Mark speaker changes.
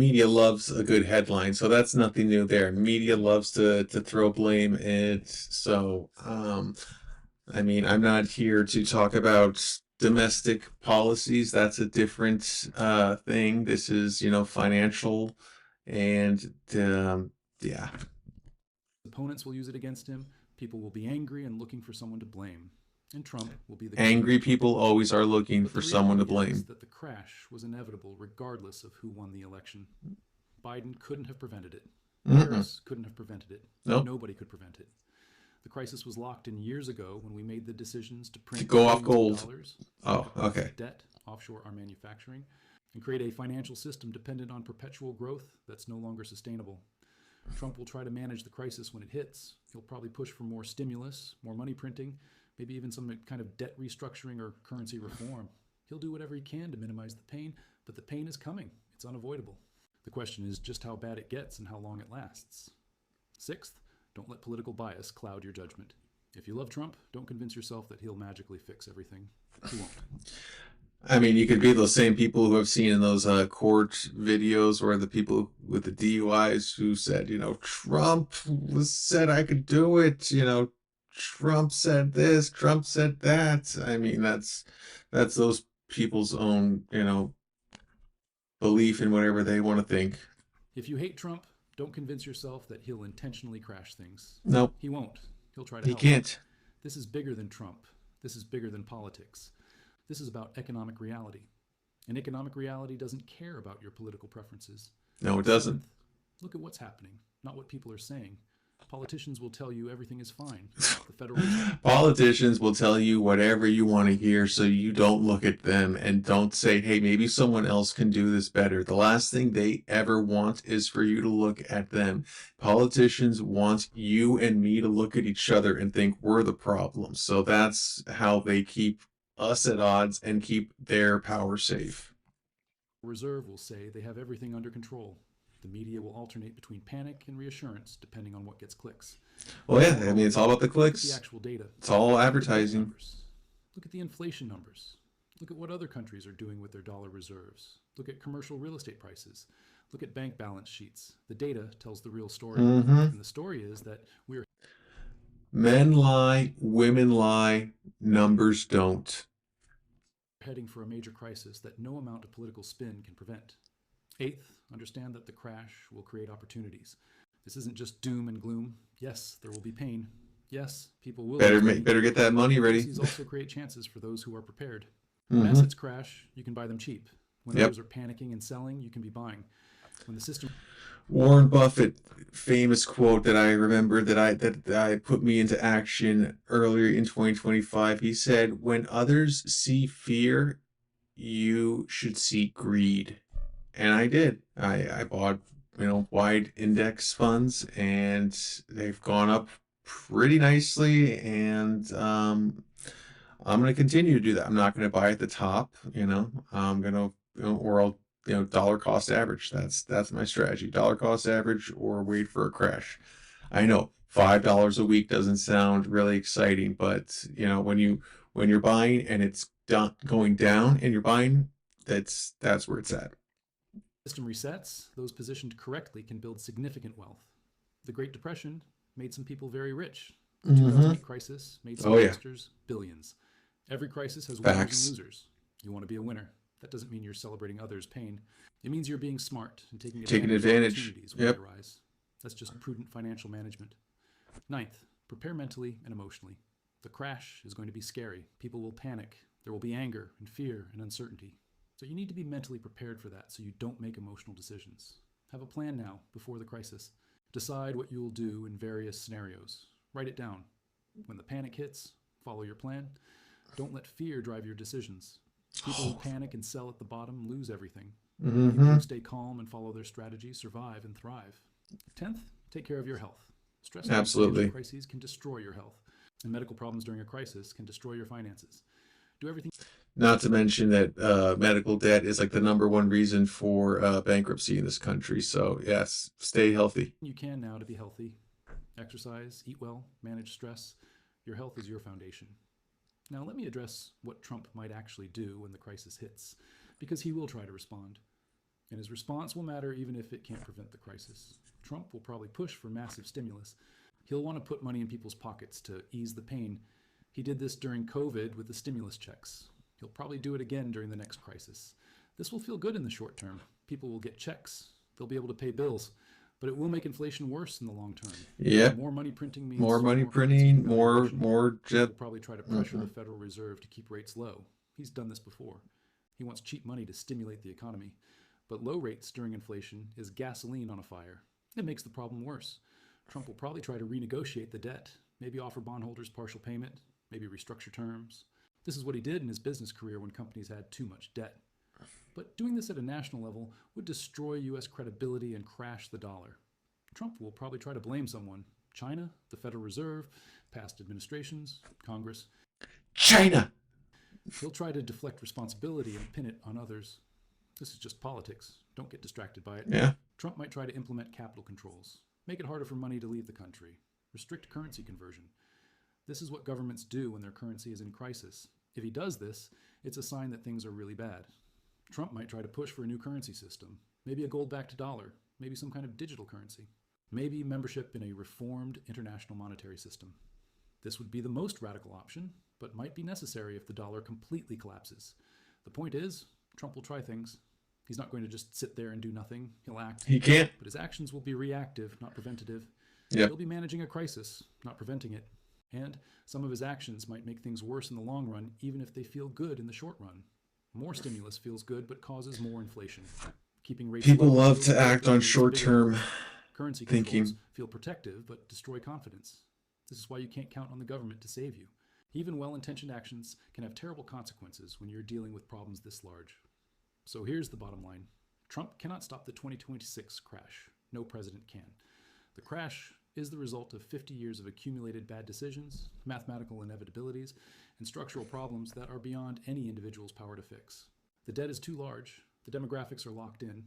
Speaker 1: media loves a good headline, so that's nothing new there. Media loves to throw blame, and so I mean, I'm not here to talk about domestic policies. That's a different thing. This is, financial, and yeah,
Speaker 2: Opponents will use it against him. People will be angry and looking for someone to blame. And Trump will be the
Speaker 1: angry
Speaker 2: king.
Speaker 1: people always are looking
Speaker 2: But
Speaker 1: for
Speaker 2: the
Speaker 1: someone to
Speaker 2: reality is
Speaker 1: blame.
Speaker 2: that the crash was inevitable regardless of who won the election. Biden couldn't have prevented it.
Speaker 1: Mm-mm.
Speaker 2: Harris couldn't have prevented it.
Speaker 1: Nope.
Speaker 2: Nobody could prevent it. The crisis was locked in years ago when we made the decisions to
Speaker 1: To
Speaker 2: print
Speaker 1: go off
Speaker 2: trillions of
Speaker 1: gold.
Speaker 2: dollars, take
Speaker 1: Oh,
Speaker 2: up
Speaker 1: okay.
Speaker 2: massive debt, offshore our manufacturing, and create a financial system dependent on perpetual growth that's no longer sustainable. Trump will try to manage the crisis when it hits. He'll probably push for more stimulus, more money printing, maybe even some kind of debt restructuring or currency reform. He'll do whatever he can to minimize the pain, but the pain is coming. It's unavoidable. The question is just how bad it gets and how long it lasts. Sixth, don't let political bias cloud your judgment. If you love Trump, don't convince yourself that he'll magically fix everything. He won't.
Speaker 1: I mean, you could be those same people who I've seen in those court videos, or the people with the DUIs who said, Trump was said I could do it. Trump said this, Trump said that. I mean, that's those people's own, belief in whatever they want to think.
Speaker 2: If you hate Trump, don't convince yourself that he'll intentionally crash things.
Speaker 1: Nope,
Speaker 2: He won't. He'll try to
Speaker 1: he
Speaker 2: help.
Speaker 1: can't.
Speaker 2: This is bigger than Trump. This is bigger than politics. This is about economic reality. And economic reality doesn't care about your political preferences.
Speaker 1: No, it doesn't.
Speaker 2: Seventh, look at what's happening, not what people are saying. Politicians will tell you everything is fine. The Federal Reserve.
Speaker 1: Politicians will tell you whatever you want to hear, so you don't look at them and don't say, hey, maybe someone else can do this better. The last thing they ever want is for you to look at them. Politicians want you and me to look at each other and think we're the problem. So that's how they keep us at odds and keep their power safe.
Speaker 2: Reserve will say they have everything under control. The media will alternate between panic and reassurance depending on what gets clicks.
Speaker 1: Well, yeah, I mean, it's all about the
Speaker 2: Look at the
Speaker 1: clicks.
Speaker 2: actual data.
Speaker 1: It's all
Speaker 2: Look at the debt
Speaker 1: advertising.
Speaker 2: numbers. Look at the inflation numbers. Look at what other countries are doing with their dollar reserves. Look at commercial real estate prices. Look at bank balance sheets. The data tells the real story.
Speaker 1: Mm-hmm.
Speaker 2: And the story is that we're
Speaker 1: Men lie, women lie, numbers don't.
Speaker 2: heading for a major crisis that no amount of political spin can prevent. Eighth, understand that the crash will create opportunities. This isn't just doom and gloom. Yes, there will be pain. Yes, people will
Speaker 1: Better
Speaker 2: lose
Speaker 1: make,
Speaker 2: money.
Speaker 1: better get that money ready.
Speaker 2: Policies also create chances for those who are prepared. When
Speaker 1: Mm-hmm.
Speaker 2: assets crash, you can buy them cheap. When
Speaker 1: Yep.
Speaker 2: others are panicking and selling, you can be buying. When the system
Speaker 1: Warren Buffett famous quote that I remember that I put me into action earlier in 2025. He said, "When others see fear, you should see greed." And I did. I bought, wide index funds, and they've gone up pretty nicely, and I'm going to continue to do that. I'm not going to buy at the top, I'm going to, or I'll, dollar cost average. That's my strategy. Dollar cost average, or wait for a crash. I know $5 a week doesn't sound really exciting, but when you're buying and it's going down and you're buying, that's where it's at.
Speaker 2: resets, those positioned correctly can build significant wealth. The Great Depression made some people very rich. The
Speaker 1: Mm-hmm.
Speaker 2: 2008 crisis made some
Speaker 1: Oh yeah,
Speaker 2: investors billions. Every crisis has winners and
Speaker 1: facts.
Speaker 2: losers. You want to be a winner. That doesn't mean you're celebrating others' pain. It means you're being smart and taking
Speaker 1: Taking
Speaker 2: advantage of
Speaker 1: advantage.
Speaker 2: opportunities when they
Speaker 1: Yep.
Speaker 2: arise. That's just prudent financial management. Ninth, prepare mentally and emotionally. The crash is going to be scary. People will panic. There will be anger and fear and uncertainty. So you need to be mentally prepared for that so you don't make emotional decisions. Have a plan now before the crisis. Decide what you'll do in various scenarios. Write it down. When the panic hits, follow your plan. Don't let fear drive your decisions. People who panic and sell at the bottom lose everything. People
Speaker 1: Mm-hmm.
Speaker 2: who stay calm and follow their strategy survive and thrive. 10th, take care of your health. Stress during financial
Speaker 1: Absolutely.
Speaker 2: crises can destroy your health, and medical problems during a crisis can destroy your finances. Do everything
Speaker 1: Not to mention that medical debt is like the number one reason for bankruptcy in this country. So yes, stay healthy.
Speaker 2: you can now to be healthy. Exercise, eat well, manage stress. Your health is your foundation. Now, let me address what Trump might actually do when the crisis hits, because he will try to respond. And his response will matter even if it can't prevent the crisis. Trump will probably push for massive stimulus. He'll want to put money in people's pockets to ease the pain. He did this during COVID with the stimulus checks. He'll probably do it again during the next crisis. This will feel good in the short term. People will get checks. They'll be able to pay bills. But it will make inflation worse in the long term.
Speaker 1: Yep.
Speaker 2: More money printing means
Speaker 1: More money
Speaker 2: currency
Speaker 1: printing,
Speaker 2: devaluation.
Speaker 1: more
Speaker 2: He'll
Speaker 1: jet.
Speaker 2: probably try to pressure the Federal Reserve to keep rates low. He's done this before. He wants cheap money to stimulate the economy. But low rates during inflation is gasoline on a fire. It makes the problem worse. Trump will probably try to renegotiate the debt, maybe offer bondholders partial payment, maybe restructure terms. This is what he did in his business career when companies had too much debt. But doing this at a national level would destroy U.S. credibility and crash the dollar. Trump will probably try to blame someone: China, the Federal Reserve, past administrations, Congress.
Speaker 1: China.
Speaker 2: He'll try to deflect responsibility and pin it on others. This is just politics. Don't get distracted by it.
Speaker 1: Yeah.
Speaker 2: Trump might try to implement capital controls, make it harder for money to leave the country, restrict currency conversion. This is what governments do when their currency is in crisis. If he does this, it's a sign that things are really bad. Trump might try to push for a new currency system, maybe a gold-backed dollar, maybe some kind of digital currency, maybe membership in a reformed international monetary system. This would be the most radical option, but might be necessary if the dollar completely collapses. The point is, Trump will try things. He's not going to just sit there and do nothing. He'll act.
Speaker 1: He can't.
Speaker 2: But his actions will be reactive, not preventative.
Speaker 1: Yep.
Speaker 2: He'll be managing a crisis, not preventing it. And some of his actions might make things worse in the long run, even if they feel good in the short run. More stimulus feels good, but causes more inflation. Keeping rates
Speaker 1: People
Speaker 2: low
Speaker 1: love
Speaker 2: feels
Speaker 1: to
Speaker 2: good,
Speaker 1: act
Speaker 2: but
Speaker 1: on
Speaker 2: leads to bigger
Speaker 1: short-term
Speaker 2: problems. Currency
Speaker 1: thinking.
Speaker 2: controls feel protective, but destroy confidence. This is why you can't count on the government to save you. Even well-intentioned actions can have terrible consequences when you're dealing with problems this large. So here's the bottom line. Trump cannot stop the 2026 crash. No president can. The crash is the result of 50 years of accumulated bad decisions, mathematical inevitabilities, and structural problems that are beyond any individual's power to fix. The debt is too large, the demographics are locked in,